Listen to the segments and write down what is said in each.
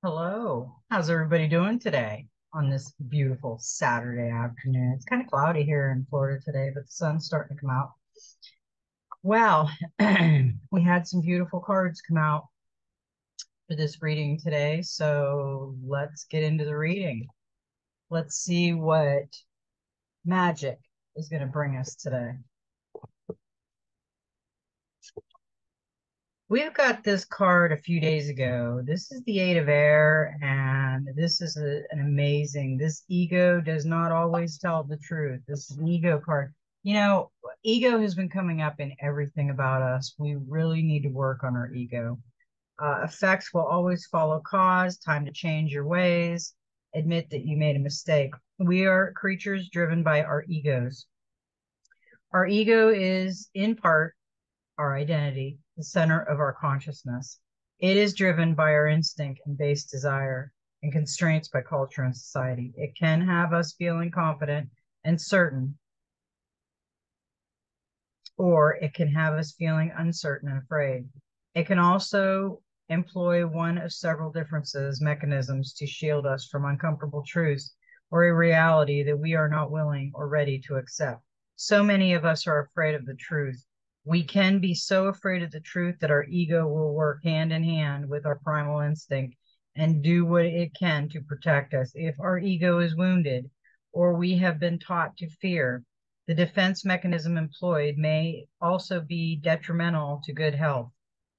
Hello. How's everybody doing today on this beautiful Saturday afternoon? It's kind of cloudy here in Florida today, but the sun's starting to come out. Well, we had some beautiful cards come out for this reading today, so let's get into the reading. Let's see what magic is going to bring us today. We've got this card a few days ago. This is the Eight of Air, and this is an amazing. This ego does not always tell the truth. This is an ego card. You know, ego has been coming up in everything about us. We really need to work on our ego. Effects will always follow cause. Time to change your ways. Admit that you made a mistake. We are creatures driven by our egos. Our ego is, in part, our identity, the center of our consciousness. It is driven by our instinct and base desire and constraints by culture and society. It can have us feeling confident and certain, or it can have us feeling uncertain and afraid. It can also employ one of several differences mechanisms to shield us from uncomfortable truths or a reality that we are not willing or ready to accept. So many of us are afraid of the truth. We can be so afraid of the truth that our ego will work hand in hand with our primal instinct and do what it can to protect us. If our ego is wounded or we have been taught to fear, the defense mechanism employed may also be detrimental to good health,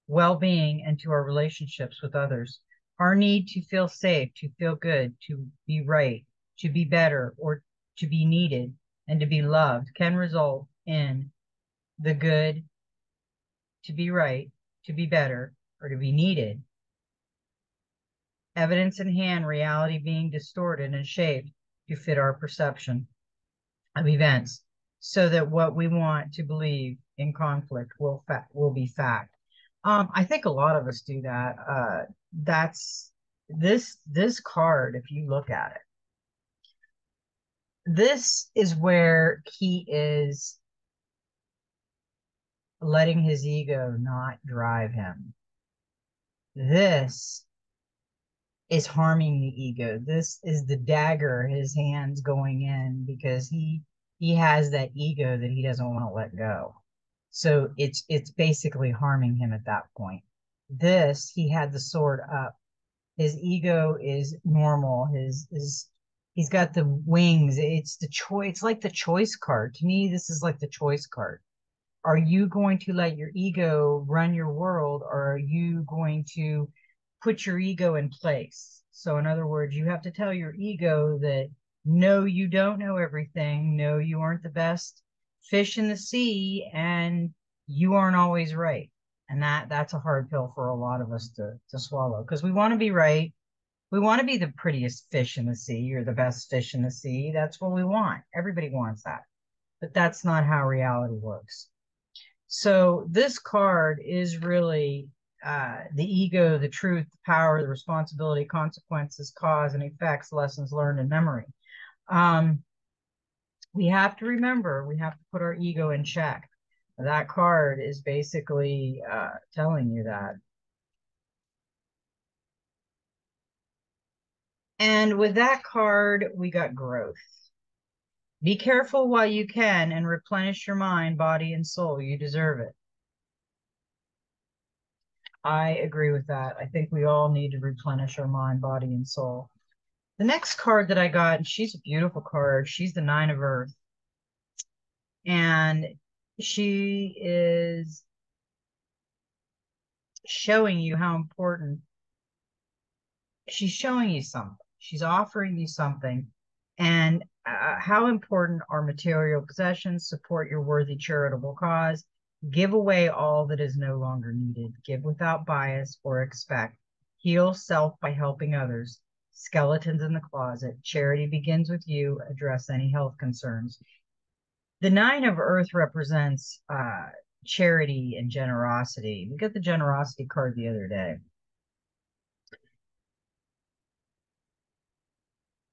well-being, and to our relationships with others. Our need to feel safe, to feel good, to be right, to be better, or to be needed and to be loved can result in the good, to be right, to be better, or to be needed. Evidence in hand, reality being distorted and shaped to fit our perception of events so that what we want to believe in conflict will be fact. I think a lot of us do that. That's this card, if you look at it, this is where he is letting his ego not drive him. This is harming the ego. This is the dagger his hands going in because he has that ego that he doesn't want to let go. So it's basically harming him at that point. This, he had the sword up. His ego is normal. His he's got the wings. It's the choice. It's like the choice card. To me, this is like the choice card. Are you going to let your ego run your world, or are you going to put your ego in place? So, in other words, you have to tell your ego that no, you don't know everything. No, you aren't the best fish in the sea, and you aren't always right. And that's a hard pill for a lot of us to swallow because we want to be right. We want to be the prettiest fish in the sea or the best fish in the sea. That's what we want. Everybody wants that. But that's not how reality works. So this card is really the ego, the truth, the power, the responsibility, consequences, cause and effects, lessons learned, and memory. Um, we have to remember, we have to put our ego in check. That card is basically telling you that. And with that card, we got growth. Be careful while you can and replenish your mind, body, and soul. You deserve it. I agree with that. I think we all need to replenish our mind, body, and soul. The next card that I got, and she's a beautiful card. She's the Nine of Earth. And she is showing you how important, she's showing you something. She's offering you something. And how important are material possessions, support your worthy charitable cause, give away all that is no longer needed, give without bias or expect, heal self by helping others, skeletons in the closet, charity begins with you, address any health concerns. The Nine of Earth represents charity and generosity. We got the generosity card the other day.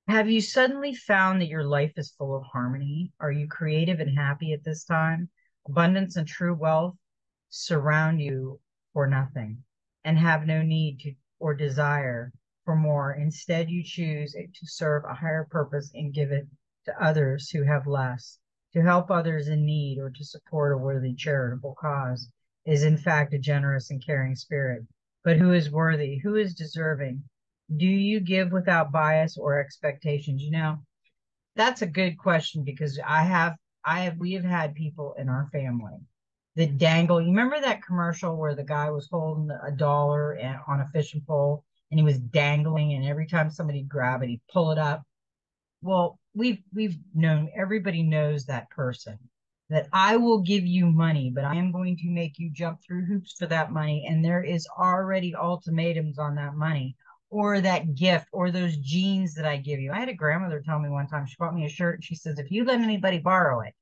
Have you suddenly found that your life is full of harmony? Are you creative and happy at this time? Abundance and true wealth surround you for nothing and have no need to or desire for more. Instead, you choose to serve a higher purpose and give it to others who have less. To help others in need or to support a worthy charitable cause is, in fact, a generous and caring spirit. But who is worthy? Who is deserving? Do you give without bias or expectations? That's a good question because we have had people in our family that dangle. You remember that commercial where the guy was holding a dollar on a fishing pole and he was dangling, and every time somebody grab it, he'd pull it up. Well, we've known, everybody knows that person, that I will give you money, but I am going to make you jump through hoops for that money, and there is already ultimatums on that money or that gift or those jeans that I give you. I had a grandmother tell me one time, she bought me a shirt and she says, if you let anybody borrow it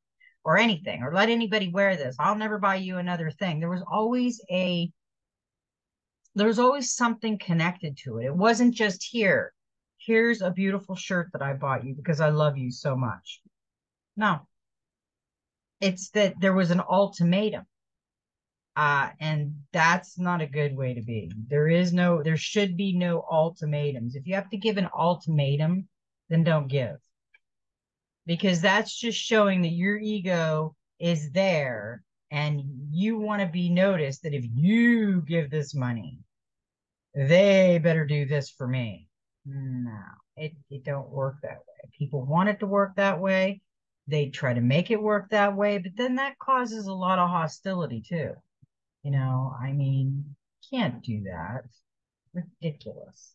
or anything or let anybody wear this, I'll never buy you another thing. There was always something connected to it. It wasn't just here's a beautiful shirt that I bought you because I love you so much. No, it's that there was an ultimatum. And that's not a good way to be. There should be no ultimatums. If you have to give an ultimatum, then don't give, because that's just showing that your ego is there and you want to be noticed, that if you give this money, they better do this for me. No, it don't work that way. People want it to work that way. They try to make it work that way, but then that causes a lot of hostility too. I mean, can't do that. Ridiculous.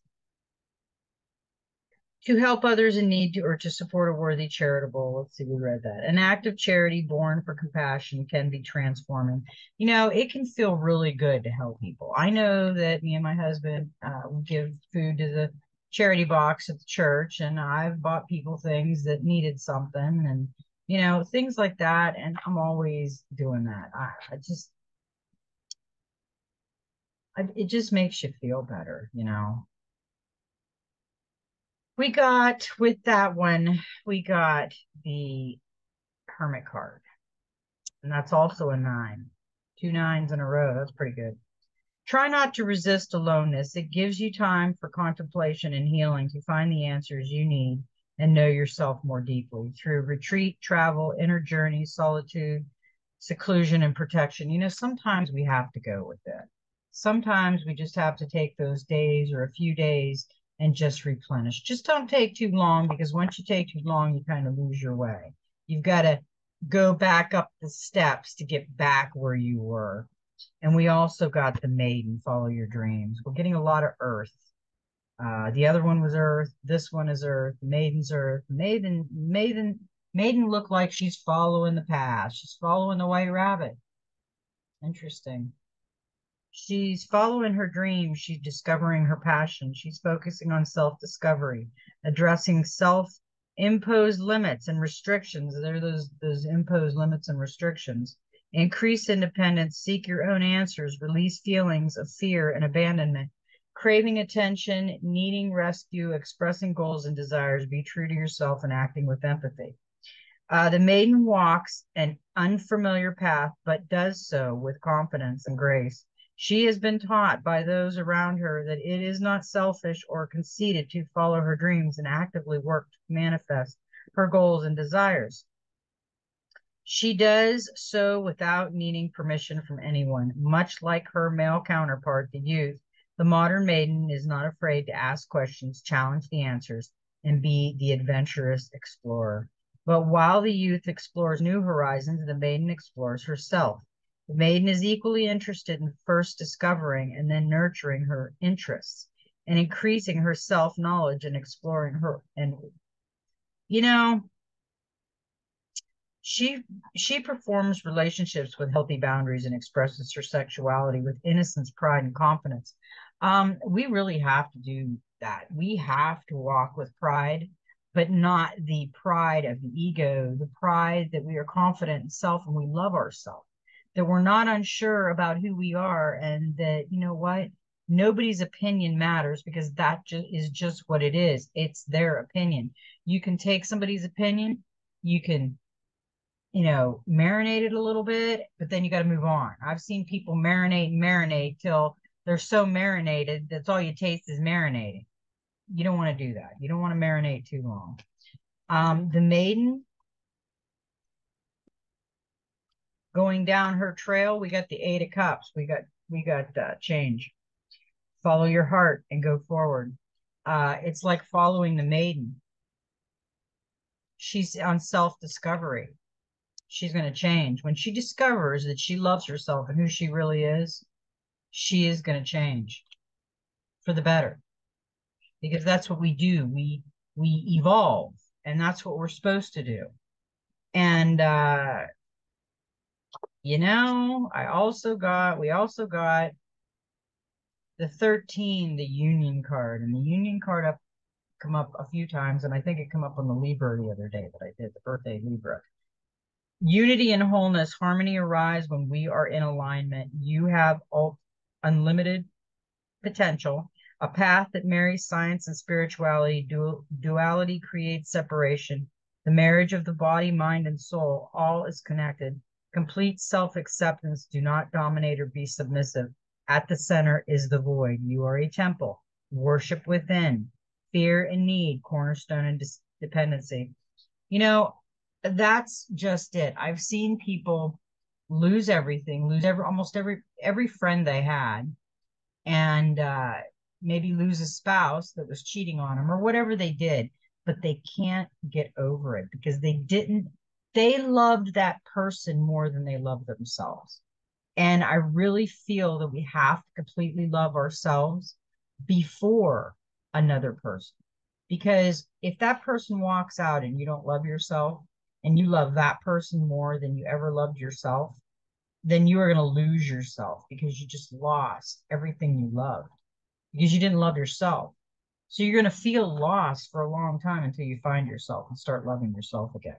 To help others in need or to support a worthy charitable. Let's see, we read that. An act of charity born for compassion can be transforming. It can feel really good to help people. I know that me and my husband give food to the charity box at the church, and I've bought people things that needed something, and things like that. And I'm always doing that. It just makes you feel better. With that one, we got the Hermit card, and that's also a 9. 2 9s in a row. That's pretty good. Try not to resist aloneness. It gives you time for contemplation and healing to find the answers you need and know yourself more deeply through retreat, travel, inner journey, solitude, seclusion, and protection. Sometimes we have to go with it. Sometimes we just have to take those days or a few days and just replenish. Just don't take too long, because once you take too long, you kind of lose your way. You've got to go back up the steps to get back where you were. And we also got the Maiden, follow your dreams. We're getting a lot of Earth. The other one was Earth. This one is Earth. Maiden's Earth. Maiden looked like she's following the path. She's following the white rabbit. Interesting. She's following her dreams. She's discovering her passion. She's focusing on self-discovery, addressing self-imposed limits and restrictions. There are those imposed limits and restrictions. Increase independence, seek your own answers, release feelings of fear and abandonment, craving attention, needing rescue, expressing goals and desires, be true to yourself and acting with empathy. The maiden walks an unfamiliar path, but does so with confidence and grace. She has been taught by those around her that it is not selfish or conceited to follow her dreams and actively work to manifest her goals and desires. She does so without needing permission from anyone. Much like her male counterpart, the youth, the modern maiden is not afraid to ask questions, challenge the answers, and be the adventurous explorer. But while the youth explores new horizons, the maiden explores herself. The maiden is equally interested in first discovering and then nurturing her interests and increasing her self-knowledge and exploring her. And, she performs relationships with healthy boundaries and expresses her sexuality with innocence, pride, and confidence. We really have to do that. We have to walk with pride, but not the pride of the ego, the pride that we are confident in self and we love ourselves, that we're not unsure about who we are, and that, what? Nobody's opinion matters, because that is just what it is. It's their opinion. You can take somebody's opinion, you can marinate it a little bit, but then you got to move on. I've seen people marinate till they're so marinated that's all you taste is marinating. You don't want to do that. You don't want to marinate too long. The maiden going down her trail, we got the Eight of Cups. We got change. Follow your heart and go forward. It's like following the maiden. She's on self-discovery. She's going to change. When she discovers that she loves herself and who she really is, she is going to change for the better, because that's what we do. We evolve, and that's what we're supposed to do. And we also got the 13, the Union card, and the Union card come up a few times, and I think it come up on the Libra the other day that I did, the birthday Libra. Unity and wholeness, harmony arise when we are in alignment. You have unlimited potential, a path that marries science and spirituality. Duality creates separation. The marriage of the body, mind, and soul, all is connected. Complete self-acceptance. Do not dominate or be submissive. At the center is the void. You are a temple. Worship within. Fear and need, cornerstone and dependency. You know, that's just it. I've seen people lose everything, lose almost every friend they had, and maybe lose a spouse that was cheating on them or whatever they did, but they can't get over it because they loved that person more than they loved themselves. And I really feel that we have to completely love ourselves before another person. Because if that person walks out and you don't love yourself and you love that person more than you ever loved yourself, then you are going to lose yourself because you just lost everything you loved because you didn't love yourself. So you're going to feel lost for a long time until you find yourself and start loving yourself again.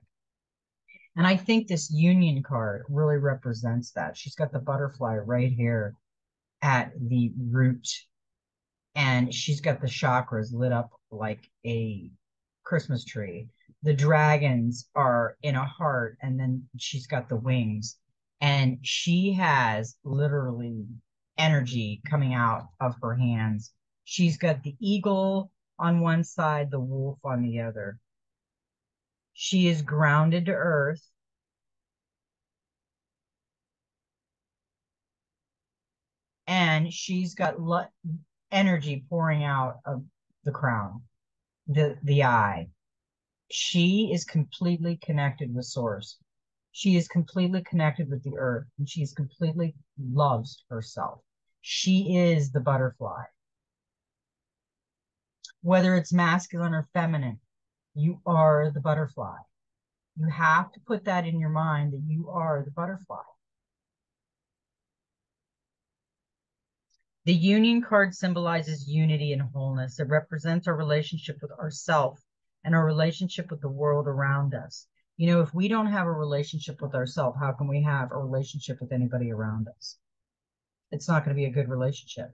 And I think this Union card really represents that. She's got the butterfly right here at the root, and she's got the chakras lit up like a Christmas tree. The dragons are in a heart, and then she's got the wings, and she has literally energy coming out of her hands. She's got the eagle on one side, the wolf on the other. She is grounded to earth, and she's got energy pouring out of the crown, the eye. She is completely connected with source. She is completely connected with the earth, and she's completely loves herself. She is the butterfly. Whether it's masculine or feminine, you are the butterfly. You have to put that in your mind that you are the butterfly. The Union card symbolizes unity and wholeness. It represents our relationship with ourself and our relationship with the world around us. You know, if we don't have a relationship with ourselves, how can we have a relationship with anybody around us? It's not going to be a good relationship.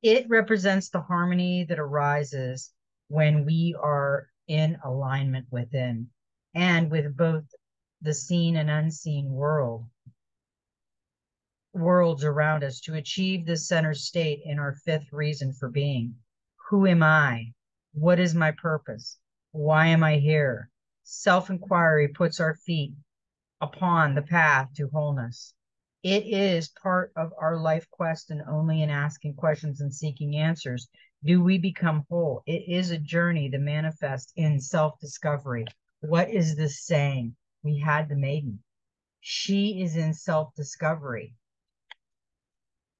It represents the harmony that arises when we are in alignment within and with both the seen and unseen worlds around us to achieve this center state in our fifth reason for being. Who am I? What is my purpose? Why am I here? Self-inquiry puts our feet upon the path to wholeness. It is part of our life quest, and only in asking questions and seeking answers do we become whole. It is a journey to manifest in self-discovery. What is this saying? We had the maiden. She is in self-discovery.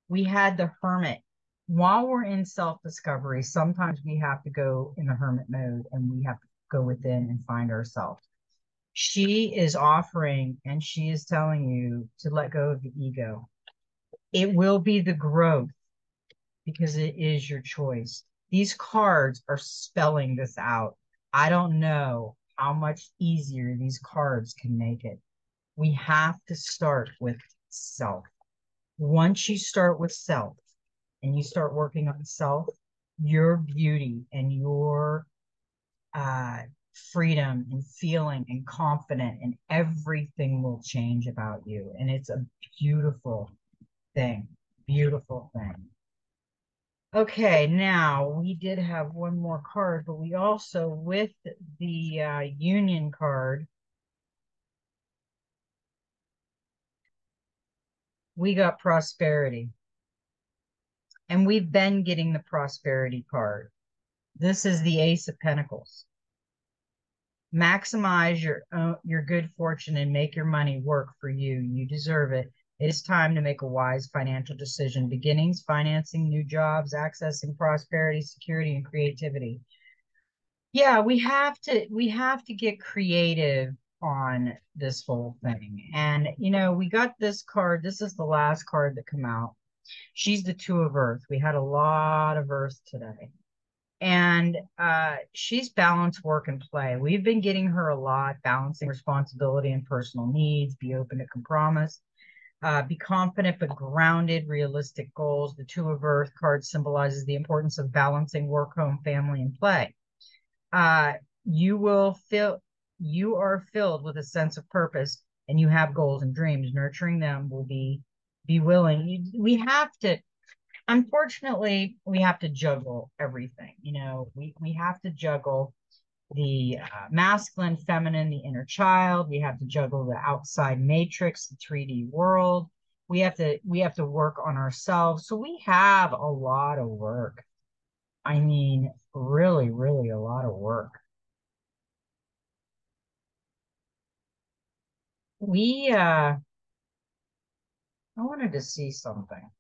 We had the hermit. While we're in self-discovery, sometimes we have to go in the hermit mode and we have to go within and find ourselves. She is offering and she is telling you to let go of the ego. It will be the growth because it is your choice. These cards are spelling this out. I don't know how much easier these cards can make it. We have to start with self. Once you start with self and you start working on self, your beauty and your freedom and feeling and confident and everything will change about you. And it's a beautiful thing. Beautiful thing. Okay, now we did have one more card, but we also, with the union card, we got prosperity. And we've been getting the prosperity card. This is the Ace of Pentacles. Maximize your good fortune and make your money work for you. You deserve it. It is time to make a wise financial decision. Beginnings, financing, new jobs, accessing prosperity, security, and creativity. Yeah, we have to get creative on this whole thing. And we got this card. This is the last card that come out. She's the Two of Earth. We had a lot of Earth today. And she's balance, work, and play. We've been getting her a lot, balancing responsibility and personal needs, be open to compromise, be confident but grounded, realistic goals. The Two of Earth card symbolizes the importance of balancing work, home, family, and play. Uh, you will feel you are filled with a sense of purpose and you have goals and dreams. Nurturing them will be willing. We have to unfortunately, we have to juggle everything. We have to juggle the masculine, feminine, the inner child. We have to juggle the outside matrix, the 3D world. We have to work on ourselves. So we have a lot of work. I mean, really, really a lot of work. I wanted to see something.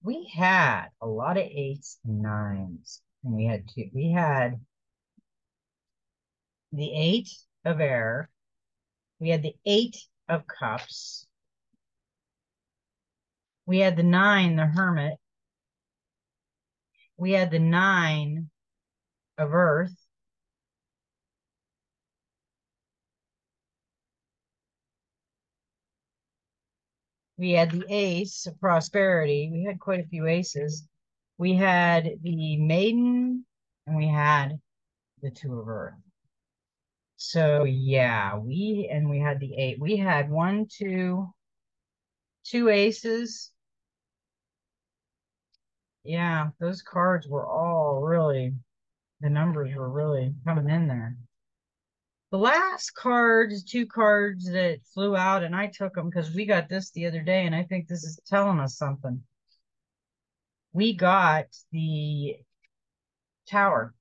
We had a lot of eights and nines, and we had the eight of air, we had the eight of cups, we had the nine, the hermit, we had the nine of earth, we had the ace of prosperity, we had quite a few aces, we had the maiden, and we had the two of earth. So yeah, we had the eight. We had one, two aces. Yeah, those cards were all really, the numbers were really coming in there. The last cards, two cards that flew out, and I took them because we got this the other day, and I think this is telling us something. We got the Tower.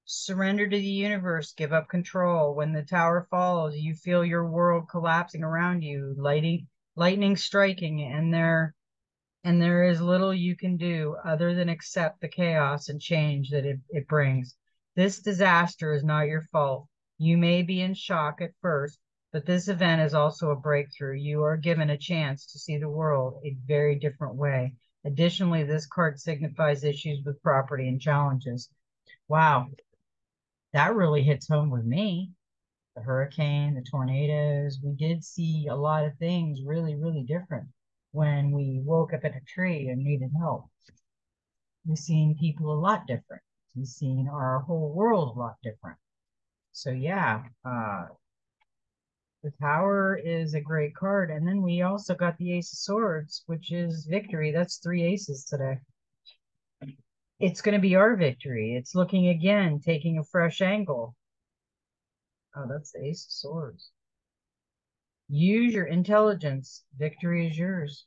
Surrender to the universe, give up control. When the tower falls, you feel your world collapsing around you, lightning striking, and there is little you can do other than accept the chaos and change that it brings. This disaster is not your fault. You may be in shock at first, but this event is also a breakthrough. You are given a chance to see the world a very different way. Additionally, this card signifies issues with property and challenges. Wow, that really hits home with me. The hurricane, the tornadoes, we did see a lot of things really, really different when we woke up in a tree and needed help. We've seen people a lot different. We've seen our whole world a lot different. So yeah, the Tower is a great card. And then we also got the Ace of Swords, which is victory. That's three aces today. It's going to be our victory. It's looking again, taking a fresh angle. Oh, that's the Ace of Swords. Use your intelligence. Victory is yours.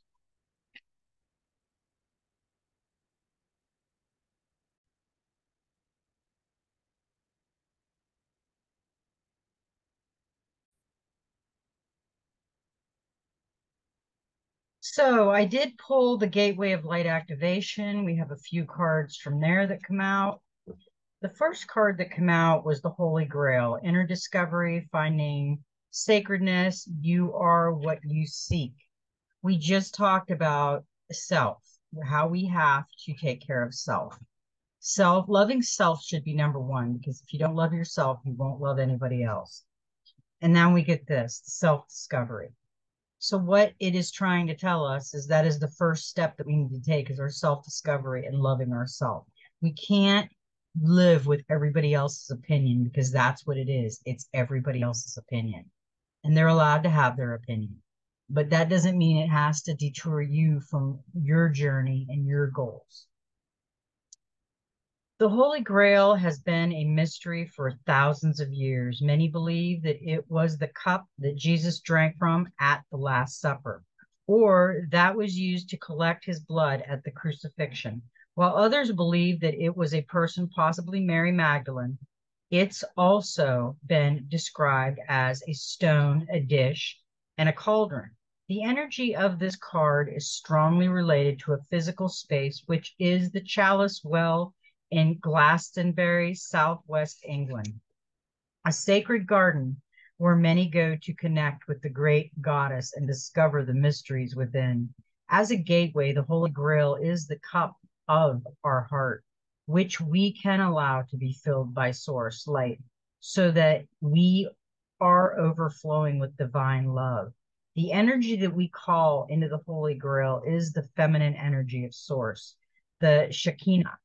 So I did pull the Gateway of Light activation. We have a few cards from there that come out. The first card that came out was the Holy Grail, inner discovery, finding sacredness. You are what you seek. We just talked about self, how we have to take care of self. Loving self should be number one, because if you don't love yourself, you won't love anybody else. And now we get this, self-discovery. So what it is trying to tell us is that is the first step that we need to take, is our self-discovery and loving ourselves. We can't live with everybody else's opinion, because that's what it is. It's everybody else's opinion. and they're allowed to have their opinion. But that doesn't mean it has to detour you from your journey and your goals. The Holy Grail has been a mystery for thousands of years. Many believe that it was the cup that Jesus drank from at the Last Supper, or that was used to collect his blood at the crucifixion, while others believe that it was a person, possibly Mary Magdalene. It's also been described as a stone, a dish, and a cauldron. The energy of this card is strongly related to a physical space, which is the Chalice Well in Glastonbury, southwest England, a sacred garden where many go to connect with the great goddess and discover the mysteries within. As a gateway, the Holy Grail is the cup of our heart, which we can allow to be filled by source light so that we are overflowing with divine love. The energy that we call into the Holy Grail is the feminine energy of source, the Shekinah,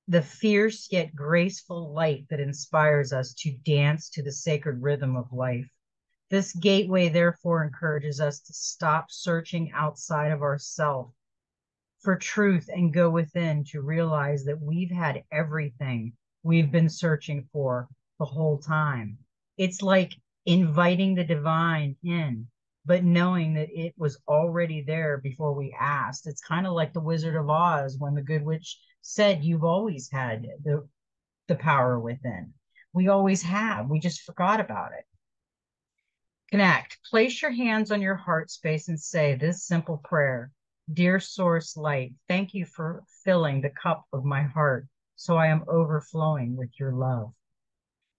the fierce yet graceful light that inspires us to dance to the sacred rhythm of life. This gateway, therefore, encourages us to stop searching outside of ourselves for truth and go within to realize that we've had everything we've been searching for the whole time. It's like inviting the divine in, but knowing that it was already there before we asked. It's kind of like the Wizard of Oz when the Good Witch said, "You've always had the power within." We always have. We just forgot about it. Connect. Place your hands on your heart space and say this simple prayer. Dear Source Light, thank you for filling the cup of my heart so I am overflowing with your love.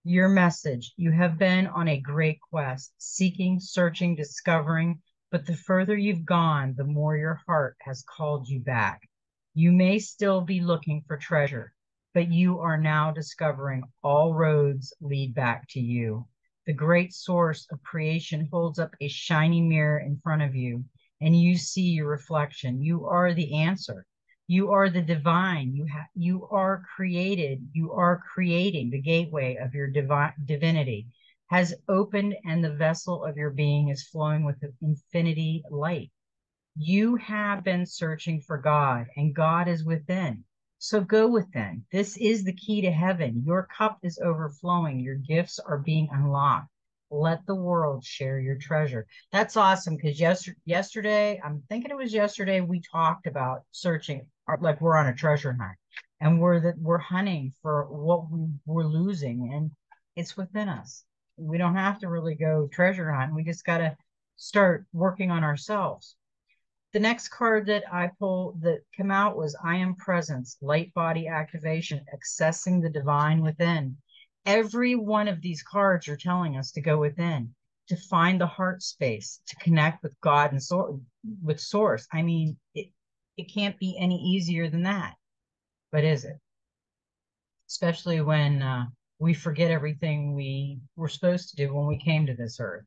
Your message. You have been on a great quest, seeking, searching, discovering, but the further you've gone, the more your heart has called you back. You may still be looking for treasure, but you are now discovering all roads lead back to you. The great source of creation holds up a shiny mirror in front of you, and you see your reflection. You are the answer. You are the divine. You are created. You are creating. The gateway of your divinity has opened, and the vessel of your being is flowing with infinity light. You have been searching for God, and God is within. So go within. This is the key to heaven. Your cup is overflowing. Your gifts are being unlocked. Let the world share your treasure. That's awesome because yesterday, I'm thinking it was yesterday, we talked about searching, like we're on a treasure hunt, and we're hunting for what we're losing, and it's within us. We don't have to really go treasure hunt. We just got to start working on ourselves. The next card that I pulled that came out was I Am Presence, Light Body Activation, Accessing the Divine Within. Every one of these cards are telling us to go within, to find the heart space, to connect with God and with Source. I mean, it can't be any easier than that, but is it? Especially when we forget everything we were supposed to do when we came to this earth.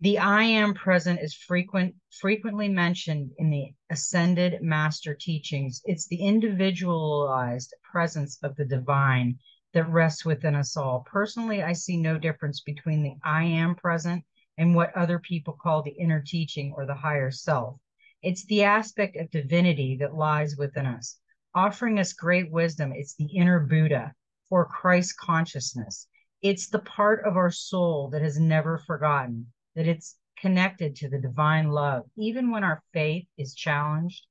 The I am present is frequently mentioned in the ascended master teachings. It's the individualized presence of the divine that rests within us all. Personally, I see no difference between the I am present and what other people call the inner teaching or the higher self. It's the aspect of divinity that lies within us, offering us great wisdom. It's the inner Buddha for Christ consciousness. It's the part of our soul that has never forgotten that it's connected to the divine love. Even when our faith is challenged,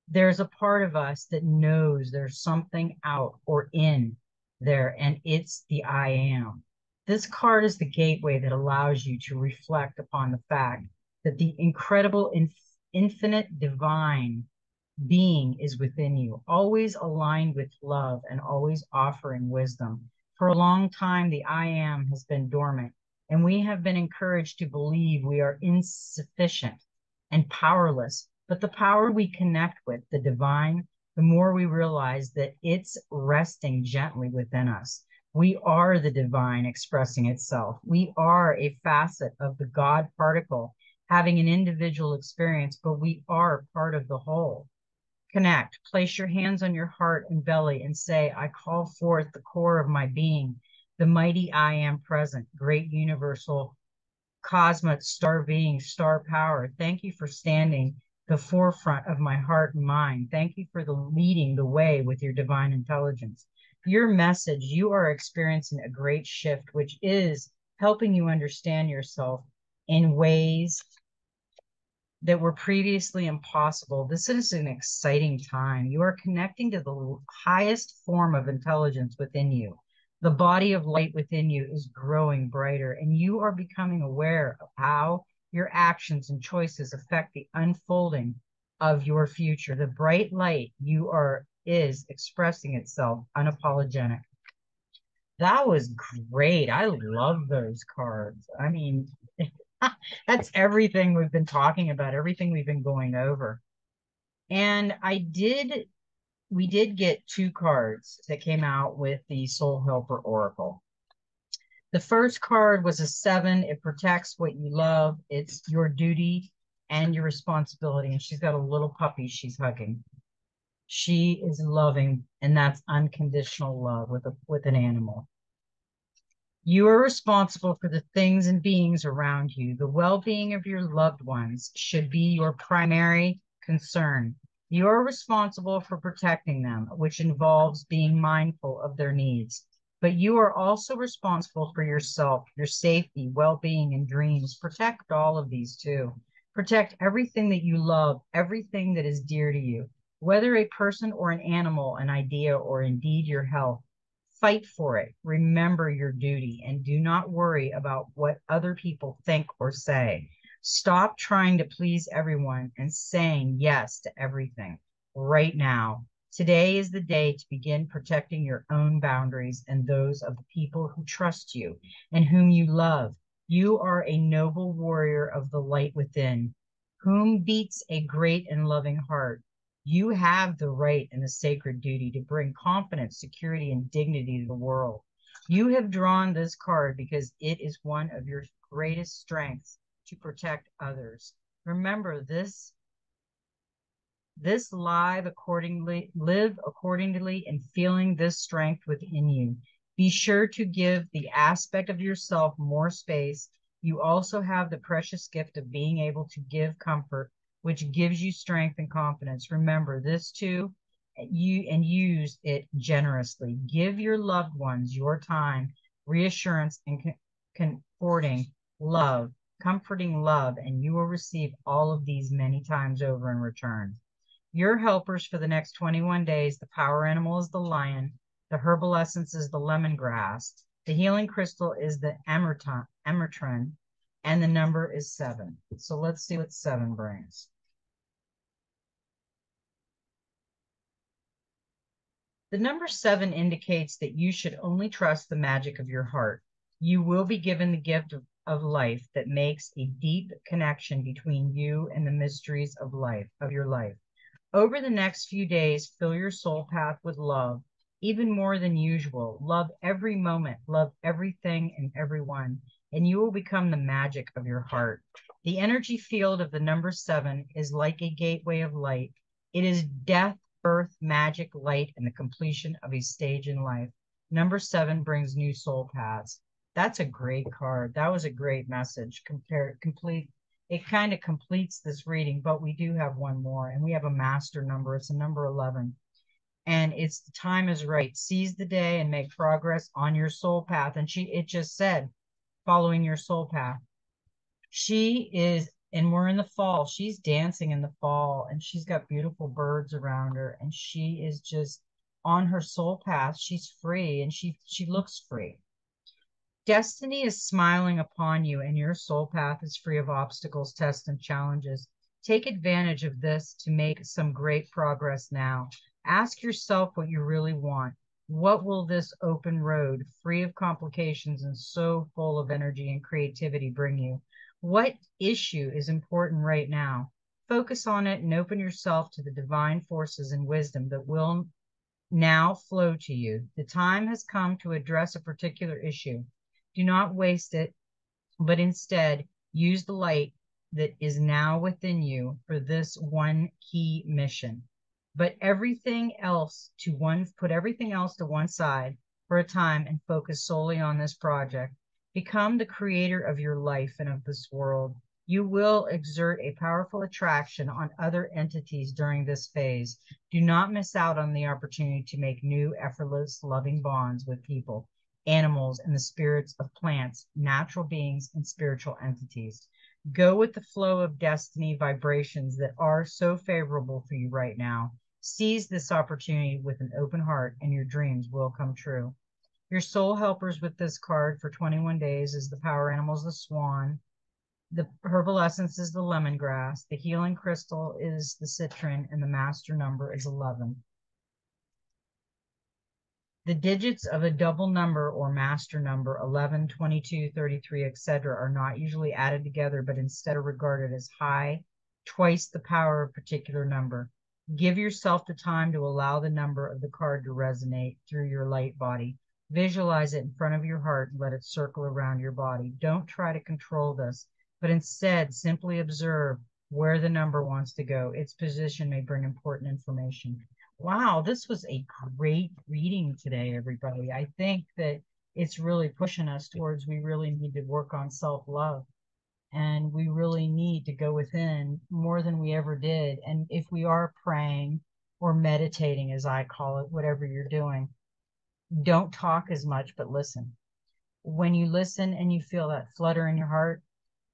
there's a part of us that knows there's something out or in there, and it's the I am. This card is the gateway that allows you to reflect upon the fact that the incredible, infinite divine being is within you, always aligned with love and always offering wisdom. For a long time, the I am has been dormant, and we have been encouraged to believe we are insufficient and powerless. But the power we connect with, the divine, the more we realize that it's resting gently within us. We are the divine expressing itself. We are a facet of the God particle having an individual experience, but we are part of the whole. Connect. Place your hands on your heart and belly and say, I call forth the core of my being, the mighty I am present, great universal cosmic star being, star power. Thank you for standing the forefront of my heart and mind. Thank you for the leading the way with your divine intelligence. Your message, you are experiencing a great shift, which is helping you understand yourself in ways that were previously impossible. This is an exciting time. You are connecting to the highest form of intelligence within you. The body of light within you is growing brighter, and you are becoming aware of how your actions and choices affect the unfolding of your future. The bright light you are is expressing itself unapologetic. That was great. I love those cards. I mean, that's everything we've been talking about, everything we've been going over. And we did get two cards that came out with the Soul Helper Oracle. The first card was a 7. It protects what you love. It's your duty and your responsibility. And she's got a little puppy she's hugging. She is loving, and that's unconditional love with an animal. You are responsible for the things and beings around you. The well-being of your loved ones should be your primary concern. You are responsible for protecting them, which involves being mindful of their needs. But you are also responsible for yourself, your safety, well-being, and dreams. Protect all of these too. Protect everything that you love, everything that is dear to you, whether a person or an animal, an idea, or indeed your health. Fight for it. Remember your duty and do not worry about what other people think or say. Stop trying to please everyone and saying yes to everything right now. Today is the day to begin protecting your own boundaries and those of the people who trust you and whom you love. You are a noble warrior of the light within, whom beats a great and loving heart. You have the right and the sacred duty to bring confidence, security, and dignity to the world. You have drawn this card because it is one of your greatest strengths to protect others. Remember this live accordingly and feeling this strength within you. Be sure to give the aspect of yourself more space. You also have the precious gift of being able to give comfort, which gives you strength and confidence. Remember this too, you and use it generously. Give your loved ones your time, reassurance, and comforting love, comforting love, and you will receive all of these many times over in return. Your helpers for the next 21 days, the power animal is the lion, the herbal essence is the lemongrass, the healing crystal is the amertron, and the number is 7. So let's see what 7 brings. The number 7 indicates that you should only trust the magic of your heart. You will be given the gift of life that makes a deep connection between you and the mysteries of life, of your life. Over the next few days, fill your soul path with love, even more than usual. Love every moment, love everything and everyone, and you will become the magic of your heart. The energy field of the number 7 is like a gateway of light. It is death, birth, magic, light, and the completion of a stage in life. Number 7 brings new soul paths. That's a great card. That was a great message. It kind of completes this reading, but we do have one more, and we have a master number. It's a number 11, and it's the time is right. Seize the day and make progress on your soul path. And it just said, following your soul path. She is, and we're in the fall. She's dancing in the fall, and she's got beautiful birds around her, and she is just on her soul path. She's free, and she looks free. Destiny is smiling upon you, and your soul path is free of obstacles, tests, and challenges. Take advantage of this to make some great progress now. Ask yourself what you really want. What will this open road, free of complications and so full of energy and creativity, bring you? What issue is important right now? Focus on it and open yourself to the divine forces and wisdom that will now flow to you. The time has come to address a particular issue. Do not waste it, but instead use the light that is now within you for this one key mission. But put everything else to one side for a time and focus solely on this project. Become the creator of your life and of this world. You will exert a powerful attraction on other entities during this phase. Do not miss out on the opportunity to make new, effortless, loving bonds with people, animals, and the spirits of plants, natural beings, and spiritual entities. Go with the flow of destiny vibrations that are so favorable for you right now. Seize this opportunity with an open heart, and your dreams will come true. Your soul helpers with this card for 21 days is the power animals, the swan. The herbal essence is the lemongrass. The healing crystal is the citron, and the master number is 11. The digits of a double number or master number, 11, 22, 33, etc., are not usually added together, but instead are regarded as high, twice the power of a particular number. Give yourself the time to allow the number of the card to resonate through your light body. Visualize it in front of your heart and let it circle around your body. Don't try to control this, but instead simply observe where the number wants to go. Its position may bring important information. Wow, this was a great reading today, everybody. I think that it's really pushing us towards we really need to work on self-love and we really need to go within more than we ever did. And if we are praying or meditating, as I call it, whatever you're doing, don't talk as much, but listen. When you listen and you feel that flutter in your heart,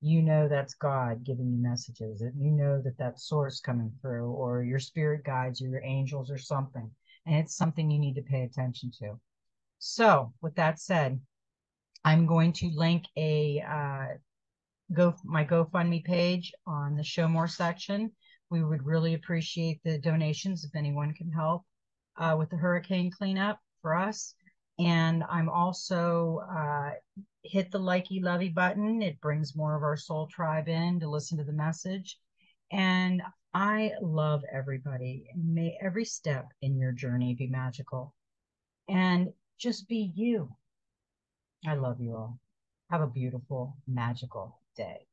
you know that's God giving you messages. You know that that's source coming through, or your spirit guides, or your angels, or something. And it's something you need to pay attention to. So, with that said, I'm going to link a my GoFundMe page on the Show More section. We would really appreciate the donations if anyone can help with the hurricane cleanup for us. And I'm also hit the likey lovey button. It brings more of our soul tribe in to listen to the message. And I love everybody. And may every step in your journey be magical. And just be you. I love you all. Have a beautiful, magical day.